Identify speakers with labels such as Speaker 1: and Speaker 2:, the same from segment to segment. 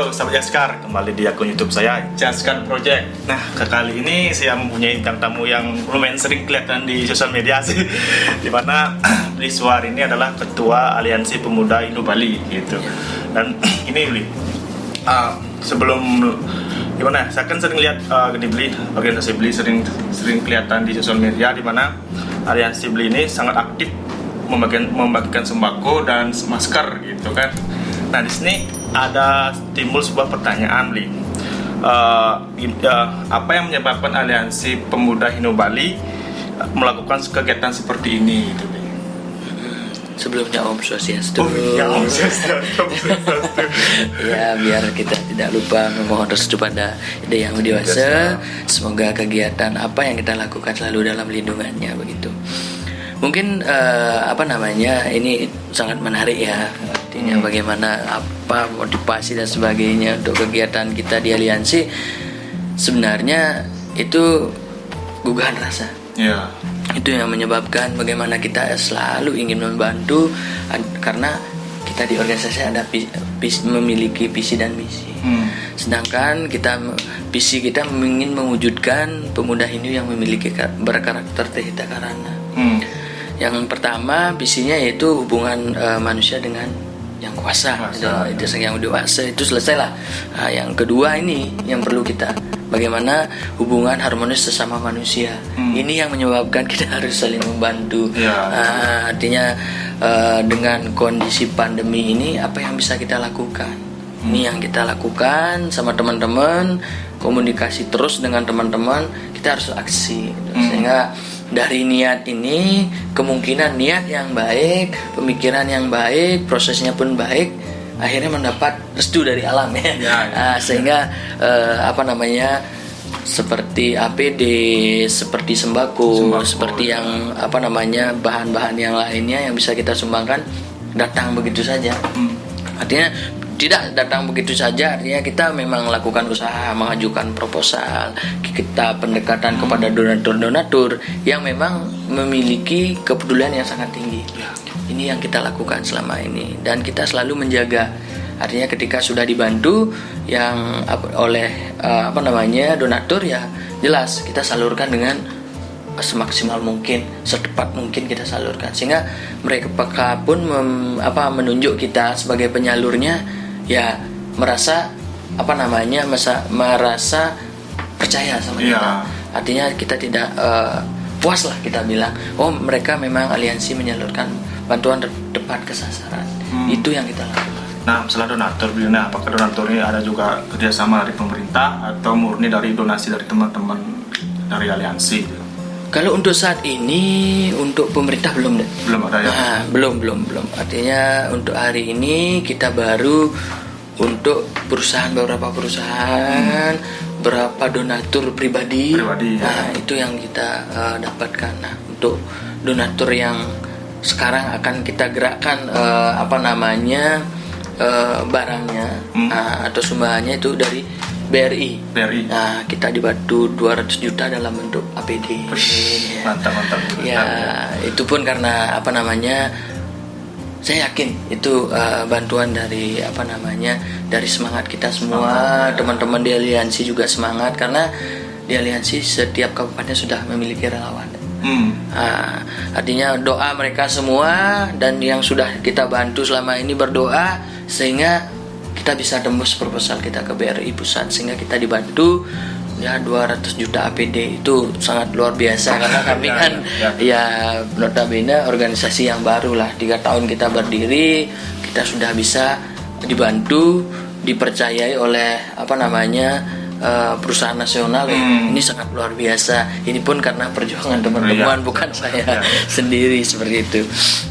Speaker 1: Halo sahabat Jaskar, kembali di akun YouTube saya Jaskar Project. Nah, kali ini saya mempunyai bintang tamu yang lumayan sering kelihatan di sosial media sih. Dimana Bli Suar ini adalah Ketua Aliansi Pemuda Indo Bali gitu. Dan ini Bli, sebelum gimana? Saya kan sering lihat di Bli, organisasi Bli sering kelihatan di sosial media, dimana aliansi Bli ini sangat aktif membagikan sembako dan masker gitu kan. Nah, di sini ada timbul sebuah pertanyaan, Bli. Apa yang menyebabkan Aliansi Pemuda Indo Bali melakukan kegiatan seperti ini, gitu, Bli?
Speaker 2: Sebelumnya Om Swastiastu.
Speaker 1: Ya, Om Swastiastu.
Speaker 2: Ya, biar kita tidak lupa memohon restu pada Yang Maha Dewasa. Semoga kegiatan apa yang kita lakukan selalu dalam lindungannya, begitu. Mungkin ini sangat menarik ya. Artinya bagaimana apa motivasi dan sebagainya untuk kegiatan kita di aliansi. Sebenarnya itu gugahan rasa.
Speaker 1: Ya.
Speaker 2: Itu yang menyebabkan bagaimana kita selalu ingin membantu, karena kita di organisasi ada memiliki visi dan misi. Sedangkan visi kita ingin mewujudkan pemuda Hindu yang memiliki berkarakter Tehita Karana. Yang pertama visinya yaitu hubungan manusia dengan yang kuasa, itu yang dewasa, itu selesai lah. Nah, yang kedua ini yang perlu kita, bagaimana hubungan harmonis sesama manusia. Ini yang menyebabkan kita harus saling membantu. Artinya dengan kondisi pandemi ini apa yang bisa kita lakukan? Ini yang kita lakukan sama teman-teman, komunikasi terus dengan teman-teman, kita harus aksi sehingga dari niat ini, kemungkinan niat yang baik, pemikiran yang baik, prosesnya pun baik, akhirnya mendapat restu dari alam ya. Sehingga seperti APD, seperti sembako, seperti yang bahan-bahan yang lainnya yang bisa kita sumbangkan datang begitu saja. Artinya tidak datang begitu saja, artinya kita memang melakukan usaha, mengajukan proposal, kita pendekatan kepada donatur-donatur yang memang memiliki kepedulian yang sangat tinggi. Ini yang kita lakukan selama ini, dan kita selalu menjaga. Artinya ketika sudah dibantu yang oleh donatur, ya jelas kita salurkan dengan semaksimal mungkin, secepat mungkin kita salurkan, sehingga mereka pun menunjuk kita sebagai penyalurnya, ya merasa merasa percaya sama kita. Artinya kita tidak puas lah, kita bilang mereka memang aliansi menyalurkan bantuan tepat ke sasaran. Itu yang kita lakukan.
Speaker 1: Nah, masalah donatur, apakah donatur ini ada juga kerjasama dari pemerintah atau murni dari donasi dari teman-teman dari aliansi?
Speaker 2: Kalau untuk saat ini untuk pemerintah belum
Speaker 1: ada ya?
Speaker 2: Belum. Artinya untuk hari ini kita baru untuk beberapa perusahaan, berapa donatur pribadi ya. Itu yang kita dapatkan. Nah, untuk donatur yang sekarang akan kita gerakkan barangnya atau sumbangannya itu dari BRI. Nah, kita dibantu 200 juta dalam bentuk APD.
Speaker 1: Mantap.
Speaker 2: Ya, itu pun karena saya yakin itu bantuan dari dari semangat kita semua. Teman-teman di aliansi juga semangat, karena di aliansi setiap kabupaten sudah memiliki relawan. Artinya doa mereka semua dan yang sudah kita bantu selama ini berdoa, sehingga kita bisa tembus proposal kita ke BRI pusat, sehingga kita dibantu ya 200 juta APD. Itu sangat luar biasa, karena kami kan ya notabene organisasi yang baru lah, 3 tahun kita berdiri, kita sudah bisa dibantu, dipercayai oleh perusahaan nasional. Ini sangat luar biasa. Ini pun karena perjuangan teman-teman, bukan saya sendiri, seperti itu.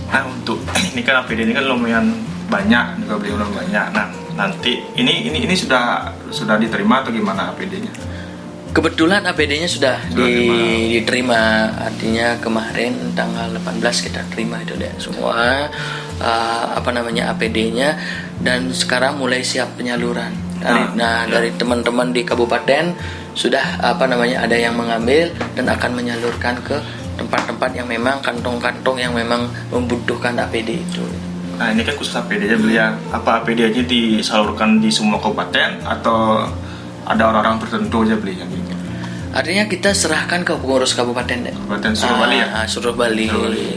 Speaker 1: Nah, untuk ini kan APD ini kan lumayan banyak, juga beli lumayan banyak. Nah, nanti ini sudah diterima atau gimana APD-nya?
Speaker 2: Kebetulan APD-nya sudah diterima. Artinya kemarin tanggal 18 kita terima itu deh semua APD-nya, dan sekarang mulai siap penyaluran. Dari teman-teman di kabupaten sudah ada yang mengambil dan akan menyalurkan ke tempat-tempat yang memang kantong-kantong yang memang membutuhkan APD itu.
Speaker 1: Nah ini kan khusus APD aja beli ya. Apa APD aja disalurkan di semua kabupaten atau ada orang-orang tertentu aja beli yang gitu?
Speaker 2: Artinya kita serahkan ke pengurus kabupaten deh.
Speaker 1: Kabupaten Suruh Bali ya?
Speaker 2: Suruh Bali.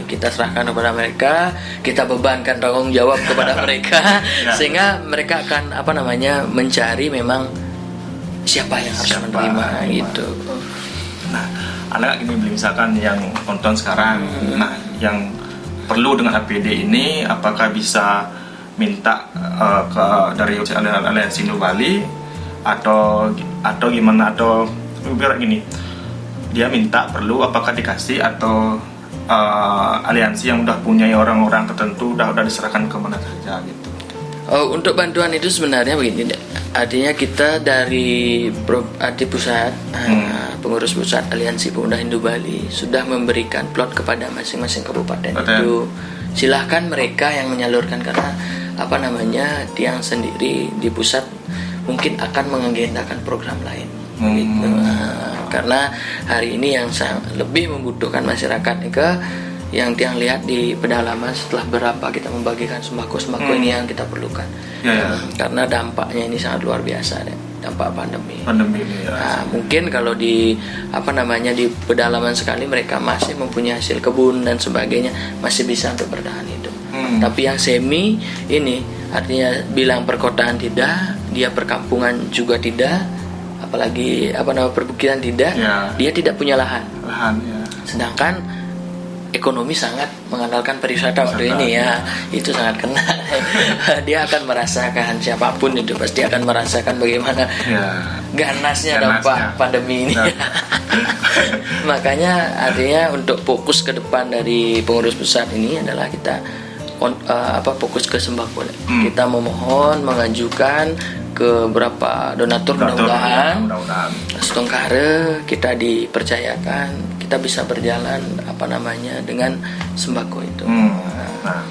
Speaker 2: Kita serahkan kepada mereka, kita bebankan tanggung jawab kepada mereka,
Speaker 1: Ya.
Speaker 2: sehingga mereka akan mencari memang siapa yang harus menerima gitu.
Speaker 1: Nah, ada nggak gini beli misalkan yang nonton sekarang, nah yang perlu dengan APD ini, apakah bisa minta dari Aliansi Indo Bali atau gimana, atau biar gini, dia minta perlu apakah dikasih atau aliansi yang udah punya orang-orang tertentu udah diserahkan ke mana saja gitu.
Speaker 2: Untuk bantuan itu sebenarnya begini, artinya kita dari pusat, pengurus pusat Aliansi Pemuda Hindu Bali sudah memberikan plot kepada masing-masing kabupaten. Itu silahkan mereka yang menyalurkan, karena tiang sendiri di pusat mungkin akan mengagendakan program lain. Gitu. Karena hari ini yang lebih membutuhkan masyarakat yang tiang lihat di pedalaman setelah berapa kita membagikan sembako ini yang kita perlukan. Karena dampaknya ini sangat luar biasa deh, dampak pandemi ini ya. Nah, mungkin kalau di di pedalaman sekali mereka masih mempunyai hasil kebun dan sebagainya, masih bisa untuk bertahan hidup. Tapi yang semi ini artinya bilang perkotaan tidak, dia perkampungan juga tidak, apalagi perbukitan tidak, dia tidak punya lahan ya. Sedangkan ekonomi sangat mengandalkan pariwisata waktu ini ya, itu sangat kena. Dia akan merasakan, siapapun itu pasti akan merasakan bagaimana ganasnya dampak pandemi ini. Makanya artinya untuk fokus ke depan dari pengurus pusat ini adalah kita fokus ke sembako. Kita memohon, mengajukan ke beberapa donatur, mudah-mudahan setengkara kita dipercayakan, kita bisa berjalan dengan sembako itu.
Speaker 1: Nah,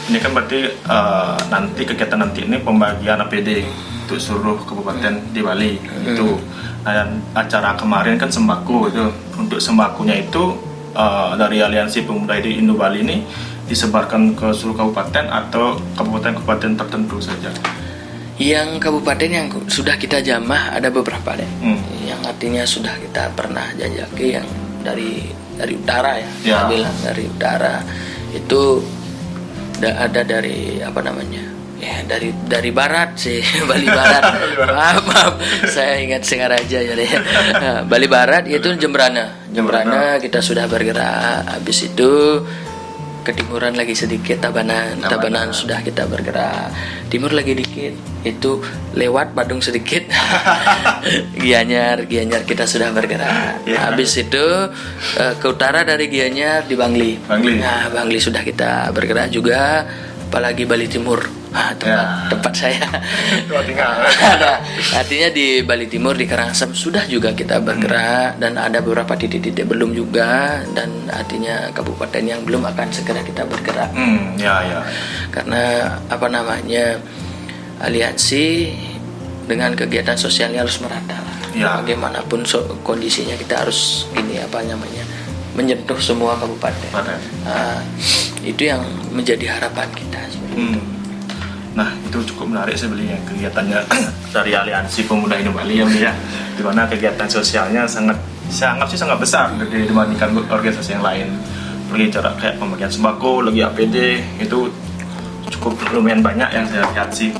Speaker 1: ini kan berarti nanti kegiatan nanti ini pembagian APD untuk seluruh kabupaten di Bali itu. Nah, dan acara kemarin kan sembako itu. Untuk sembakonya itu dari Aliansi Pemuda Hindu Bali ini disebarkan ke seluruh kabupaten atau kabupaten-kabupaten tertentu saja?
Speaker 2: Yang kabupaten yang sudah kita jamah ada beberapa deh, yang artinya sudah kita pernah jajaki, yang dari utara ya. Bilang dari utara itu ada dari dari barat sih. Bali Barat. maaf saya ingat Singaraja jadi. Bali Barat itu Jembrana kita sudah bergerak. Habis itu ke timuran lagi sedikit, Tabanan sudah kita bergerak. Timur lagi dikit, itu lewat Badung sedikit. Gianyar kita sudah bergerak. Habis itu ke utara dari Gianyar di Bangli. Nah, Bangli sudah kita bergerak juga, apalagi Bali Timur. Tempat saya. Artinya di Bali Timur, di Karangasem sudah juga kita bergerak, dan ada beberapa titik-titik belum juga, dan artinya kabupaten yang belum akan segera kita bergerak. Karena aliansi dengan kegiatan sosialnya harus merata lah. Bagaimanapun kondisinya kita harus menyentuh semua kabupaten. Itu yang menjadi harapan kita seperti itu.
Speaker 1: Nah, itu cukup menarik sebenarnya kegiatannya dari Aliansi Pemuda Hindu Bali ya, di mana kegiatan sosialnya sangat besar dibandingkan organisasi yang lain. Pergi cara kayak pembagian sembako, lagi APD, itu cukup lumayan banyak yang saya lihat sih.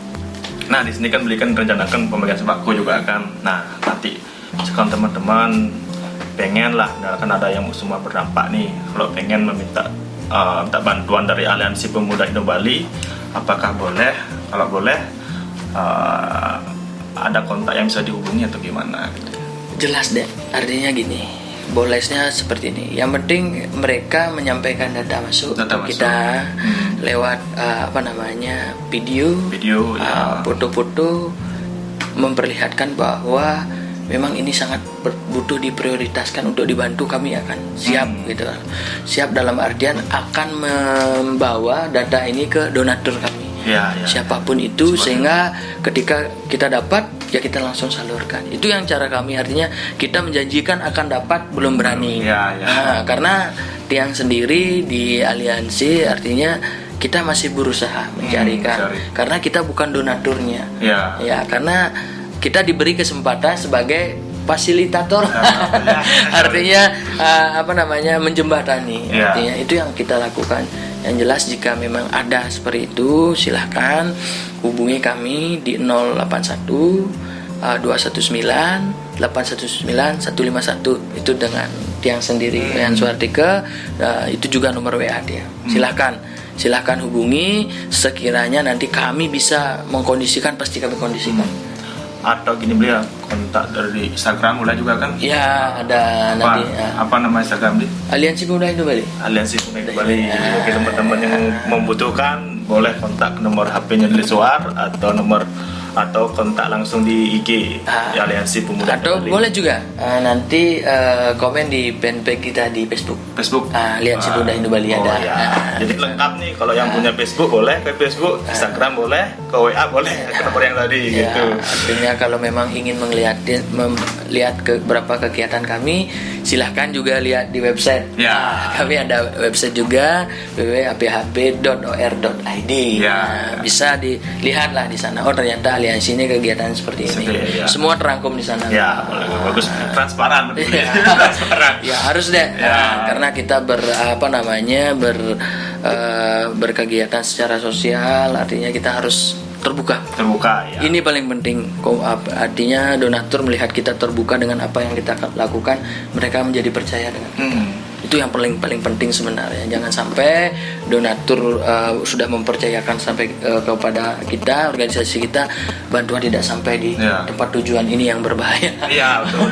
Speaker 1: Nah, di sini kan belikan rencanakan pembagian sembako juga kan. Nah, nanti sekarang teman-teman pengen lah, kan ada yang semua berdampak nih, kalau pengen minta bantuan dari Aliansi Pemuda Hindu Bali, apakah boleh? Kalau boleh, ada kontak yang bisa dihubungi atau gimana?
Speaker 2: Jelas deh, artinya gini, bolehnya seperti ini. Yang penting mereka menyampaikan data masuk ke kita lewat video, foto-foto, memperlihatkan bahwa memang ini sangat butuh diprioritaskan untuk dibantu. Kami akan siap siap dalam artian akan membawa data ini ke donatur kami, siapapun itu, sehingga ketika kita dapat ya kita langsung salurkan. Itu yang cara kami, artinya kita menjanjikan akan dapat, belum berani. Nah, karena tiang sendiri di aliansi artinya kita masih berusaha mencarikan, karena kita bukan donaturnya. Ya, karena kita diberi kesempatan sebagai fasilitator. Artinya menjembatani. Artinya itu yang kita lakukan. Yang jelas jika memang ada seperti itu, silahkan hubungi kami di 081 219 819 151. Itu dengan Tiang sendiri, Yan Suartike. Itu juga nomor WA dia. Silahkan hubungi. Sekiranya nanti kami bisa mengkondisikan, pasti kami kondisikan.
Speaker 1: Atau gini beliau, kontak dari Instagram mulai juga kan?
Speaker 2: Ya, ada nanti.
Speaker 1: Apa nama Instagram dia?
Speaker 2: Aliansi Pemuda Hindu Bali.
Speaker 1: Aliansi Pemuda Hindu Bali. Bagi teman-teman yang membutuhkan, boleh kontak nomor HP-nya di Suar atau kontak langsung di IG Aliansi Pemuda
Speaker 2: Atau
Speaker 1: Hindu Bali.
Speaker 2: boleh juga nanti komen di fanpage kita di Facebook. Aliansi Pemuda Hindu Bali ada.
Speaker 1: Jadi lengkap nih, kalau yang punya Facebook boleh ke Facebook, Instagram boleh, ke WA boleh, ke nomor yang tadi gitu.
Speaker 2: Artinya kalau memang ingin melihat ke beberapa kegiatan kami, silahkan juga lihat di website. Kami ada website juga, www.aphb.or.id. Bisa dilihatlah di sana. Oh, ternyata aliansi ini kegiatan seperti ini. Semua terangkum di sana.
Speaker 1: Bagus, transparan.
Speaker 2: Ya harus deh. Karena kita berkegiatan secara sosial, artinya kita harus terbuka. Ini paling penting. Artinya donatur melihat kita terbuka dengan apa yang kita lakukan, mereka menjadi percaya dengan kita. Itu yang paling penting sebenarnya. Jangan sampai donatur sudah mempercayakan sampai kepada kita, organisasi kita, bantuan tidak sampai di tempat tujuan ini yang berbahaya.
Speaker 1: Betul.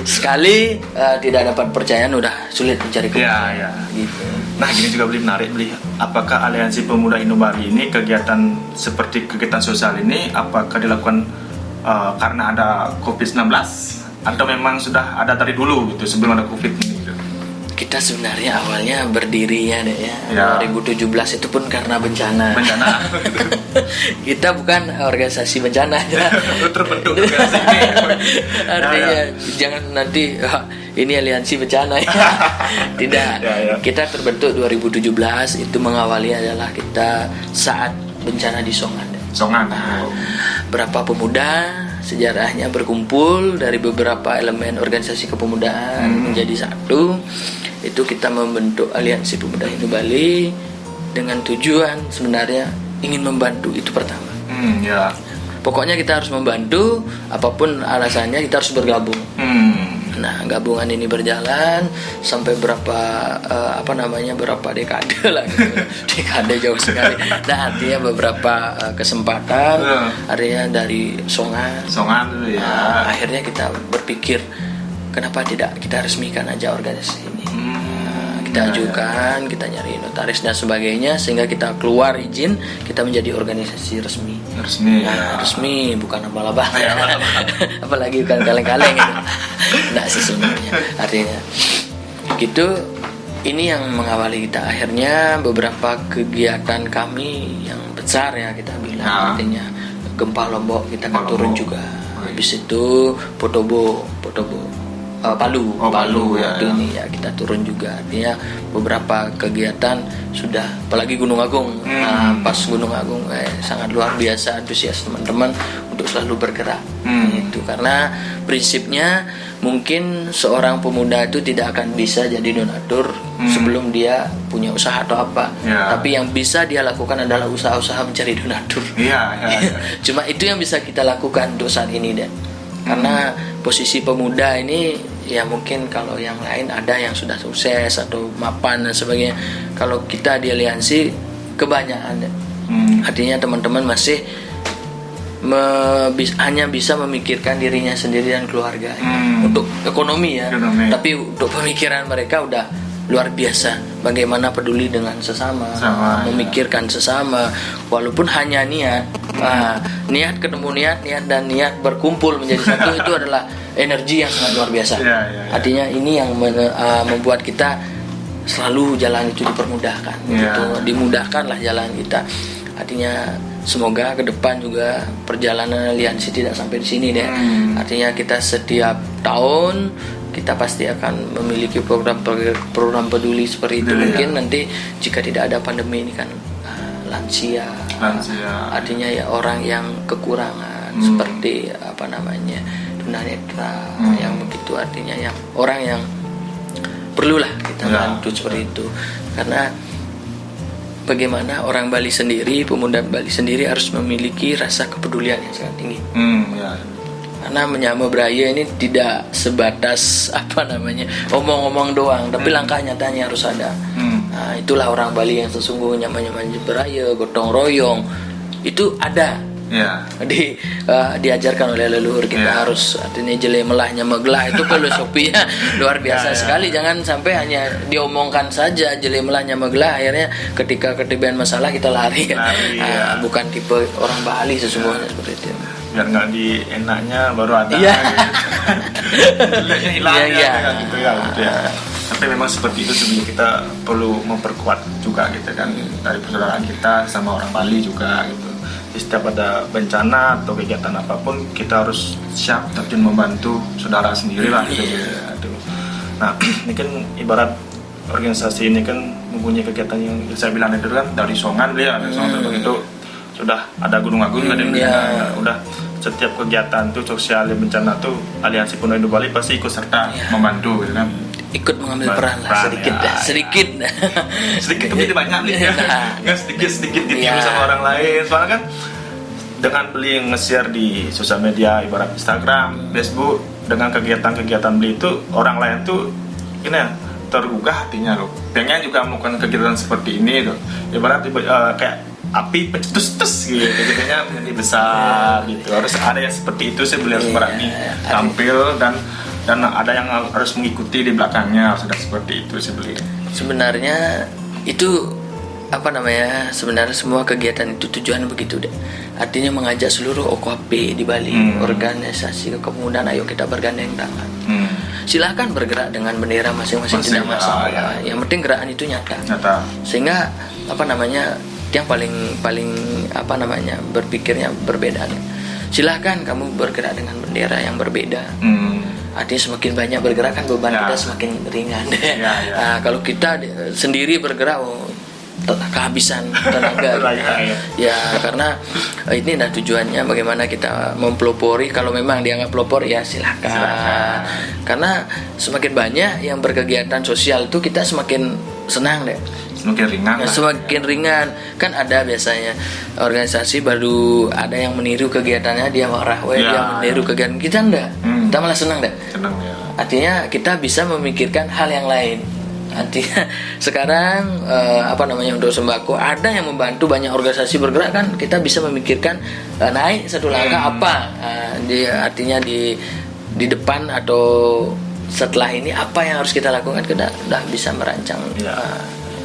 Speaker 2: Sekali tidak dapat percayaan, udah sulit mencari kepercayaan. Gitu.
Speaker 1: Nah, gini juga menarik, apakah Aliansi Pemuda Hindu Bali ini kegiatan seperti kegiatan sosial ini apakah dilakukan karena ada COVID-19 atau memang sudah ada dari dulu gitu sebelum ada COVID ini?
Speaker 2: Kita sebenarnya awalnya berdiri 2017 itu pun karena bencana. Kita bukan organisasi bencana.
Speaker 1: Terbentuk organisasi ini.
Speaker 2: Artinya jangan nanti ini aliansi bencana ya. Tidak. Kita terbentuk 2017, itu mengawali adalah kita saat bencana di Songan. Berapa pemuda sejarahnya berkumpul dari beberapa elemen organisasi kepemudaan menjadi satu. Itu kita membentuk Aliansi Pemuda Hindu Bali dengan tujuan sebenarnya ingin membantu, itu pertama. Pokoknya kita harus membantu, apapun alasannya kita harus bergabung. Nah, gabungan ini berjalan sampai berapa dekade lah gitu. Dekade jauh sekali. Nah, artinya beberapa kesempatan, artinya dari Songan dulu akhirnya kita berpikir, kenapa tidak kita resmikan aja organisasi ini. Kita ajukan, kita nyari notaris dan sebagainya, sehingga kita keluar izin, kita menjadi organisasi resmi. Resmi, bukan abal-abal. Apalagi bukan kaleng-kaleng gitu. Nah, sesungguhnya artinya gitu. Ini yang mengawali kita. Akhirnya beberapa kegiatan kami yang besar kita bilang, artinya gempa Lombok kita turun juga. Habis itu Potobo Palu ini kita turun juga. Artinya beberapa kegiatan sudah, apalagi Gunung Agung. Pas Gunung Agung sangat luar biasa antusias teman-teman untuk selalu bergerak. Itu karena prinsipnya mungkin seorang pemuda itu tidak akan bisa jadi donatur sebelum dia punya usaha atau apa. Tapi yang bisa dia lakukan adalah usaha-usaha mencari donatur. Cuma itu yang bisa kita lakukan untuk saat ini deh. Karena posisi pemuda ini mungkin kalau yang lain ada yang sudah sukses atau mapan dan sebagainya. Kalau kita di aliansi kebanyakan artinya teman-teman masih hanya bisa memikirkan dirinya sendiri dan keluarga untuk ekonomi. Tapi untuk pemikiran mereka udah luar biasa, bagaimana peduli dengan sesama, memikirkan sesama, walaupun hanya niat ketemu niat dan niat berkumpul menjadi satu. Itu adalah energi yang sangat luar biasa. Artinya ini yang membuat kita selalu jalan itu dipermudahkan, gitu. Dimudahkanlah jalan kita. Artinya semoga ke depan juga perjalanan aliansi tidak sampai di sini deh. Artinya kita setiap tahun kita pasti akan memiliki program peduli seperti itu. Mungkin nanti jika tidak ada pandemi ini kan lansia,
Speaker 1: Lansia.
Speaker 2: artinya ya orang yang kekurangan seperti apa namanya tunanetra, yang begitu, artinya yang orang yang perlulah kita bantu seperti itu. Karena bagaimana orang Bali sendiri, pemuda Bali sendiri harus memiliki rasa kepedulian yang sangat tinggi. Karena menyama Beraya ini tidak sebatas apa namanya omong-omong doang, tapi langkah nyatanya harus ada. Nah, itulah orang Bali yang sesungguhnya menyama Beraya, gotong royong itu ada. Diajarkan oleh leluhur kita, harus artinya jele melahnya megelah itu filosofinya luar biasa sekali. Jangan sampai hanya diomongkan saja jele melahnya megelah, akhirnya ketika ketiban masalah kita lari. Bukan tipe orang Bali sesungguhnya seperti itu.
Speaker 1: Biar nggak di enaknya baru ada. Jeleknya hilang gitu ya. Tapi memang seperti itu sebenarnya kita perlu memperkuat juga gitu kan, dari persaudaraan kita sama orang Bali juga gitu. Setiap ada bencana atau kegiatan apapun kita harus siap terjun membantu saudara sendiri lah gitu. Nah ini kan ibarat organisasi ini kan mempunyai kegiatan yang saya bilang itu kan dari Songan dia ada Songan itu sudah ada Gunung Agung udah setiap kegiatan tuh sosial bencana tuh Aliansi Pemuda Hindu Bali pasti ikut serta membantu gitu kan,
Speaker 2: ikut mengambil peran lah sedikit
Speaker 1: tapi banyak nih nggak sedikit ditiru sama orang lain. Soalnya kan dengan beli nge-share di sosial media ibarat Instagram, Facebook, dengan kegiatan-kegiatan beli itu orang lain tuh ini ya tergugah hatinya loh, pengen juga melakukan kegiatan seperti ini loh, ibarat kayak api pencetus gitu, jadinya menjadi besar gitu. Harus ada yang seperti itu, saya beli harus berani tampil dan ada yang harus mengikuti di belakangnya, harus ada seperti itu sih beli. Sebenarnya
Speaker 2: itu apa namanya, sebenarnya semua kegiatan itu tujuan begitu deh, artinya mengajak seluruh OKP di Bali, organisasi kepemudaan, ayo kita bergandeng tangan. Silahkan bergerak dengan bendera masing-masing, tidak masalah. Yang penting gerakan itu nyata. Sehingga apa namanya, yang paling apa namanya berpikirnya berbeda deh. Silahkan kamu bergerak dengan bendera yang berbeda. Artinya semakin banyak bergerak kan beban kita semakin ringan. Nah, kalau kita sendiri bergerak kehabisan tenaga karena ini dah tujuannya bagaimana kita mempelopori. Kalau memang dianggap pelopor ya silahkan. Karena semakin banyak yang berkegiatan sosial itu kita semakin senang deh, semakin ringan. Kan ada biasanya organisasi baru ada yang meniru kegiatannya, dia marah, dia meniru kegiatan kita enggak, kita malah senang deh. Artinya kita bisa memikirkan hal yang lain. Artinya sekarang apa namanya, untuk sembako ada yang membantu, banyak organisasi bergerak kan, kita bisa memikirkan naik satu langkah artinya di depan atau setelah ini apa yang harus kita lakukan, kita udah bisa merancang.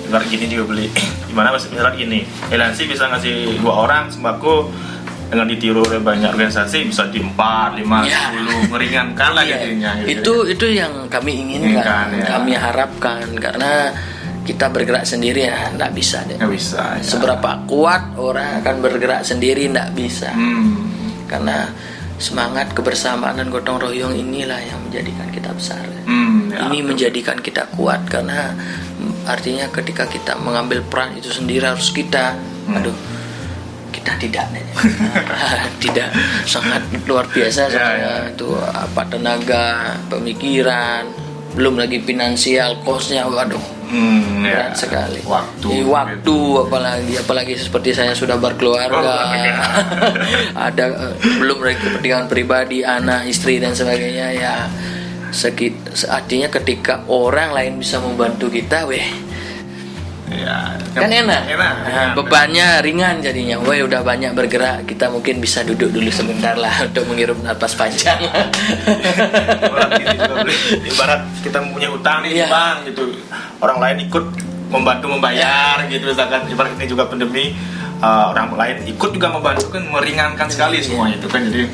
Speaker 1: Ibarat gini juga beli, gimana misalnya gini, Aliansi bisa ngasih 2 orang sembako, dengan ditiru oleh banyak organisasi bisa di 4, 5, 10 meringankan lah jadinya.
Speaker 2: Itu yang kami inginkan, kami harapkan, karena kita bergerak sendiri ya nggak bisa deh. Seberapa kuat orang akan bergerak sendiri nggak bisa. Karena semangat kebersamaan dan gotong royong inilah yang menjadikan kita besar. Ini menjadikan kita kuat, karena artinya ketika kita mengambil peran itu sendiri harus kita kita tidak sangat luar biasa itu apa tenaga, pemikiran, belum lagi finansial, kosnya berat sekali. Waktu apalagi seperti saya sudah berkeluarga, ada belum lagi kepentingan pribadi, anak, istri dan sebagainya ya. Artinya ketika orang lain bisa membantu kita, kan enak. Bebannya ringan jadinya. Udah banyak bergerak, kita mungkin bisa duduk dulu sebentar lah untuk menghirup napas panjang.
Speaker 1: Ibarat kita mempunyai utang nih bang gitu, orang lain ikut membantu membayar gitu, misalkan ibarat ini juga pandemi, orang lain ikut juga membantu kan, meringankan sekali semua itu kan. Jadi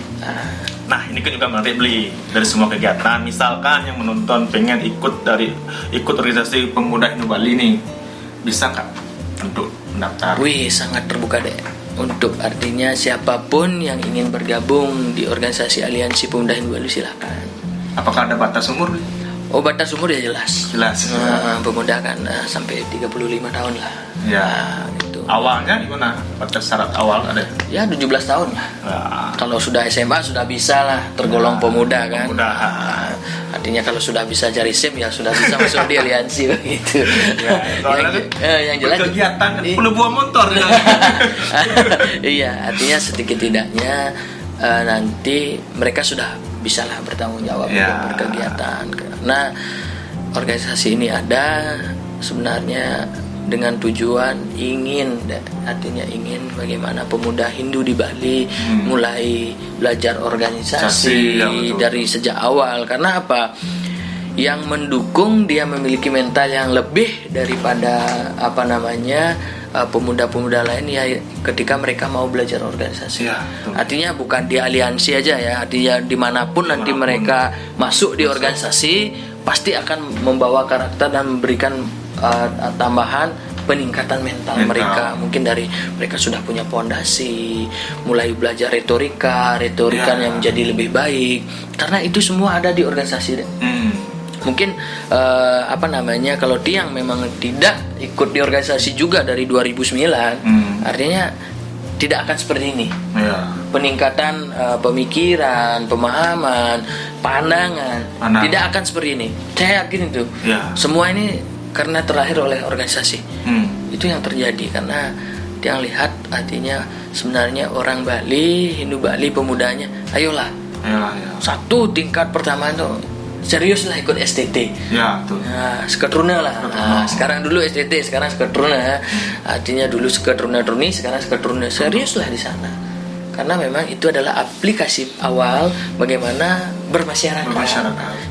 Speaker 1: nah ini kan juga menarik beli dari semua kegiatan. Misalkan yang menonton pengen ikut organisasi pemuda Hindu Bali nih, bisa nggak untuk mendaftar?
Speaker 2: Sangat terbuka deh untuk, artinya siapapun yang ingin bergabung di organisasi Aliansi Pemuda Hindu Bali silahkan.
Speaker 1: Apakah ada batas umur?
Speaker 2: Batas umur ya jelas. Pemuda kan sampai 35 tahun lah. Gitu.
Speaker 1: awalnya gimana? Pada syarat awal ada?
Speaker 2: Ya 17 tahun lah.
Speaker 1: Nah,
Speaker 2: Kalau sudah SMA sudah bisa lah tergolong pemuda kan.
Speaker 1: pemuda.
Speaker 2: Artinya kalau sudah bisa cari SIM ya sudah bisa masuk di aliansi begitu. Yang jelas
Speaker 1: kegiatan
Speaker 2: Iya.
Speaker 1: perlu buang motor.
Speaker 2: Iya, artinya sedikit tidaknya nanti mereka sudah bisalah bertanggung jawab
Speaker 1: Ya.
Speaker 2: untuk berkegiatan. Karena organisasi ini ada sebenarnya dengan tujuan artinya ingin bagaimana pemuda Hindu di Bali mulai belajar organisasi
Speaker 1: Ya, betul.
Speaker 2: dari sejak awal. Karena apa? Yang mendukung dia memiliki mental yang lebih daripada pemuda-pemuda lain ya ketika mereka mau belajar organisasi.
Speaker 1: Ya, betul.
Speaker 2: Artinya bukan di aliansi aja ya, artinya dimanapun nanti mereka masuk di organisasi pasti akan membawa karakter dan memberikan tambahan peningkatan mental mereka. Mungkin dari mereka sudah punya pondasi, mulai belajar retorika yang menjadi lebih baik. Karena itu semua ada di organisasi. Mungkin kalau Tiang memang tidak ikut di organisasi juga dari 2009, artinya tidak akan seperti ini. Peningkatan pemikiran, pemahaman, pandangan tidak akan seperti ini. Saya yakin itu. Semua ini karena terlahir oleh organisasi. Itu yang terjadi karena Tiang lihat artinya sebenarnya orang Bali, Hindu Bali pemudanya, ayolah. Satu tingkat pertama itu seriuslah ikut STT.
Speaker 1: Ya, betul.
Speaker 2: Nah, Sketruna lah. Nah, sekarang dulu STT, sekarang Sketruna. Artinya dulu Sketruna Truni, sekarang Sketruna. Seriuslah di sana. Karena memang itu adalah aplikasi awal bagaimana bermasyarakat.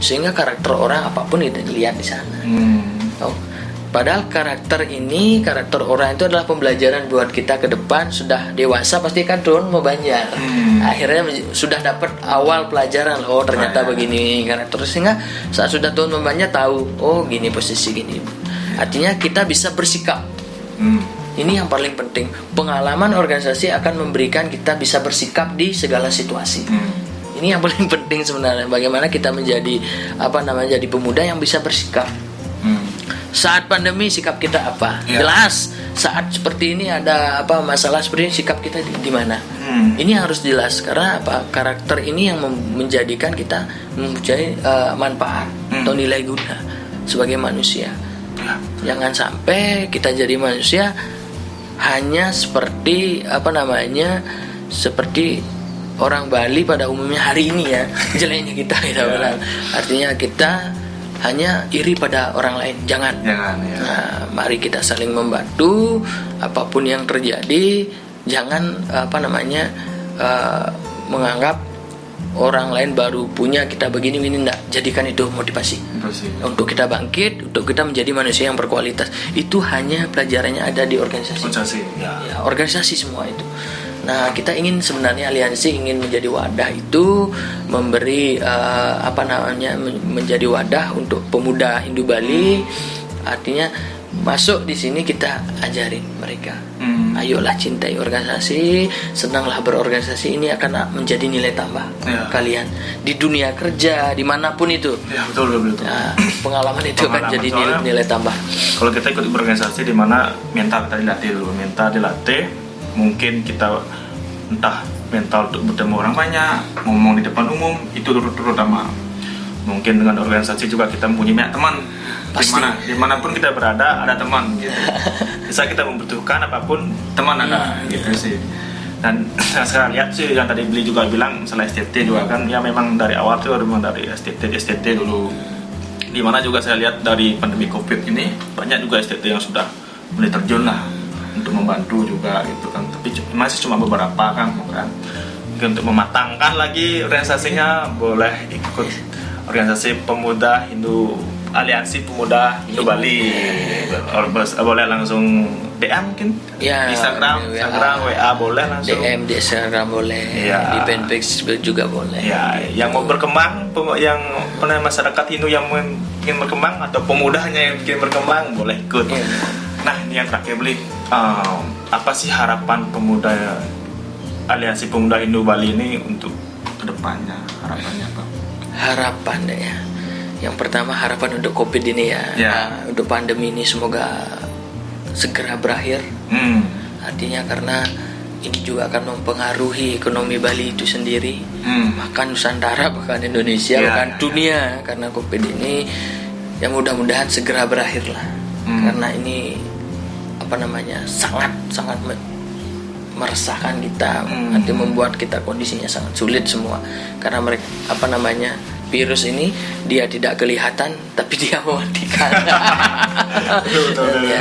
Speaker 2: Sehingga karakter orang apapun itu dilihat di sana. Padahal karakter orang itu adalah pembelajaran buat kita ke depan. Sudah dewasa pasti kan turun mau banjar. Akhirnya sudah dapat awal pelajaran. Oh ternyata begini karakter. Sehingga saat sudah turun membanjar tahu. Oh gini posisi gini. Artinya kita bisa bersikap. Ini yang paling penting. Pengalaman organisasi akan memberikan kita bisa bersikap di segala situasi. Ini yang paling penting sebenarnya. Bagaimana kita menjadi jadi pemuda yang bisa bersikap. Saat pandemi sikap kita apa? Jelas. Saat seperti ini ada masalah seperti ini sikap kita di mana? Ini harus jelas karena karakter ini yang menjadikan kita mempunyai manfaat atau nilai guna sebagai manusia. Jangan sampai kita jadi manusia hanya seperti seperti orang Bali pada umumnya hari ini ya. Jeleknya kita bilang. Artinya kita hanya iri pada orang lain. Jangan. Nah, mari kita saling membantu apapun yang terjadi. Jangan menganggap orang lain baru punya kita begini enggak. Jadikan itu motivasi untuk kita bangkit, untuk kita menjadi manusia yang berkualitas. Itu hanya pelajarannya ada di organisasi. Organisasi semua itu. Nah, kita ingin sebenarnya aliansi ingin menjadi wadah itu memberi menjadi wadah untuk pemuda Hindu Bali. Artinya masuk di sini kita ajarin mereka. Ayolah cintai organisasi, senanglah berorganisasi, ini akan menjadi nilai tambah kalian di dunia kerja dimanapun itu. Betul. Nah, pengalaman itu kan jadi nilai tambah.
Speaker 1: Kalau kita ikut berorganisasi di mana mental kita dilatih, mungkin kita entah mental untuk bertemu orang banyak, ngomong di depan umum itu terutama. Mungkin dengan organisasi juga kita mempunyai banyak teman. Dimanapun kita berada ada teman gitu. Bisa kita membutuhkan apapun teman ada gitu sih. Dan saya lihat sih yang tadi Beli juga bilang masalah STT juga kan ya memang dari awal tuh memang dari STT dulu. Dimana juga saya lihat dari pandemi COVID ini banyak juga STT yang sudah mulai terjun lah untuk membantu juga gitu kan, tapi masih cuma beberapa kan. Mungkin untuk mematangkan lagi organisasinya boleh ikut organisasi pemuda Hindu, aliansi pemuda Hindu Bali. Boleh langsung DM mungkin Instagram, WA boleh langsung
Speaker 2: DM di Instagram boleh, di fanpage juga boleh.
Speaker 1: Yang mau berkembang, yang masyarakat Hindu yang ingin berkembang atau pemudanya yang ingin berkembang boleh ikut. Nah, ini yang terakhir Beli, apa sih harapan pemuda aliansi pemuda Hindu Bali ini untuk kedepannya? Harapannya apa?
Speaker 2: Harapan ya. Yang pertama harapan untuk COVID ini ya. Untuk pandemi ini semoga segera berakhir. artinya karena ini juga akan mempengaruhi ekonomi Bali itu sendiri, bahkan Nusantara, bahkan Indonesia, bahkan dunia, karena COVID ini yang mudah-mudahan segera berakhir lah. Karena ini sangat meresahkan kita, nanti membuat kita kondisinya sangat sulit semua, karena mereka virus ini dia tidak kelihatan tapi dia mematikan. Ya,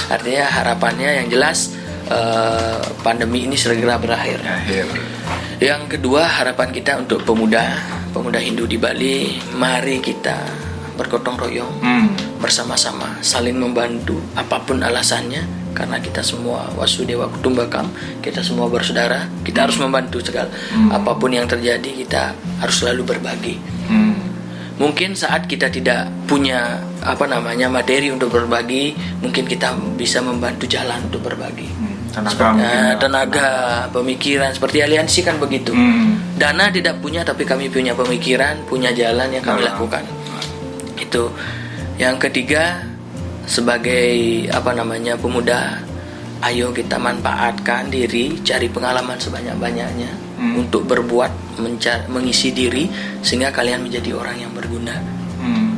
Speaker 2: artinya harapannya yang jelas pandemi ini segera berakhir. Yang kedua, harapan kita untuk pemuda Hindu di Bali, mari kita bergotong royong, bersama-sama, saling membantu apapun alasannya, karena kita semua Wasudewa Kutumbakam, kita semua bersaudara, kita harus membantu segala apapun yang terjadi, kita harus selalu berbagi. Mungkin saat kita tidak punya materi untuk berbagi, mungkin kita bisa membantu jalan untuk berbagi. Tenaga, pemikiran, seperti aliansi kan begitu. Dana tidak punya, tapi kami punya pemikiran, punya jalan yang kami lakukan. Itu. Yang ketiga, sebagai pemuda, ayo kita manfaatkan diri, cari pengalaman sebanyak-banyaknya untuk berbuat, mengisi diri, sehingga kalian menjadi orang yang berguna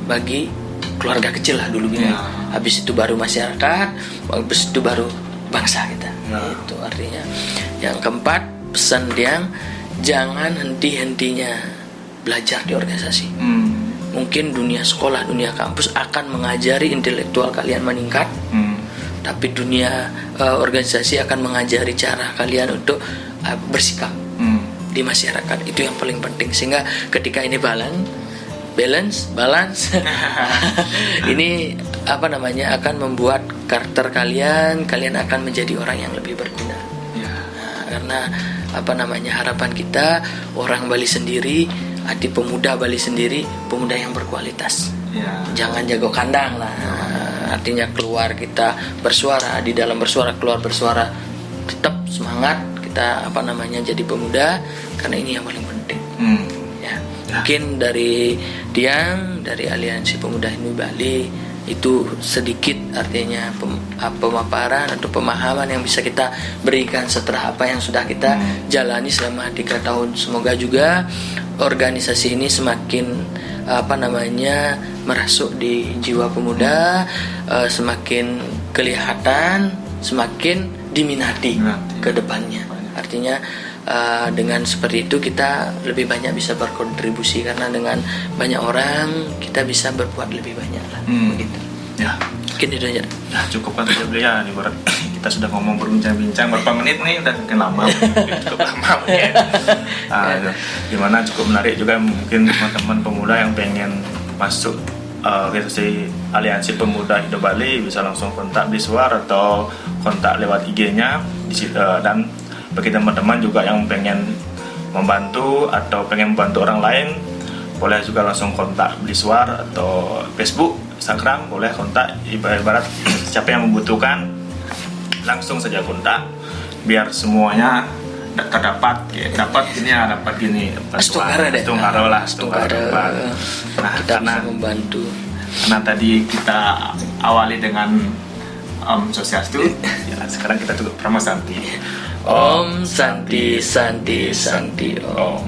Speaker 2: bagi keluarga kecil lah dulu bilang. Habis itu baru masyarakat, habis itu baru bangsa kita. Itu artinya. Yang keempat, pesan yang jangan henti-hentinya belajar di organisasi. Mungkin dunia sekolah, dunia kampus akan mengajari intelektual kalian meningkat, tapi dunia organisasi akan mengajari cara kalian untuk bersikap di masyarakat. Itu yang paling penting, sehingga ketika ini balance ini akan membuat karakter kalian akan menjadi orang yang lebih berguna. Karena harapan kita orang Bali sendiri, hati pemuda Bali sendiri, pemuda yang berkualitas. Jangan jago kandang lah. Artinya keluar kita bersuara, di dalam bersuara, keluar bersuara, tetap semangat kita jadi pemuda, karena ini yang paling penting. Mungkin dari Tiang, dari Aliansi Pemuda Hindu Bali, itu sedikit artinya pemaparan atau pemahaman yang bisa kita berikan setelah apa yang sudah kita jalani selama 3 tahun. Semoga juga organisasi ini semakin merasuk di jiwa pemuda, semakin kelihatan, semakin diminati ke depannya. Artinya dengan seperti itu kita lebih banyak bisa berkontribusi, karena dengan banyak orang kita bisa berbuat lebih banyak lah. Begitu. Mungkin itu aja.
Speaker 1: Cukup kan saja beliau. Ibarat kita sudah ngomong berbincang-bincang berapa menit nih, udah mungkin lama, cukup lama mungkin. Gimana cukup menarik juga, mungkin teman-teman pemuda yang pengen masuk organisasi Aliansi Pemuda Hindu Bali bisa langsung kontak Biswar atau kontak lewat IG-nya dan bagi teman-teman juga yang pengen membantu atau pengen membantu orang lain, boleh juga langsung kontak Biswar atau Facebook, Instagram, boleh kontak. Ibarat siapa yang membutuhkan langsung saja kontak, biar semuanya dapat gini
Speaker 2: Setungkara lah.
Speaker 1: Nah,
Speaker 2: kita bisa membantu.
Speaker 1: Karena tadi kita awali dengan Swastiastu, sekarang kita tutup Prama Santi.
Speaker 2: Om Santi Santi Santi Om.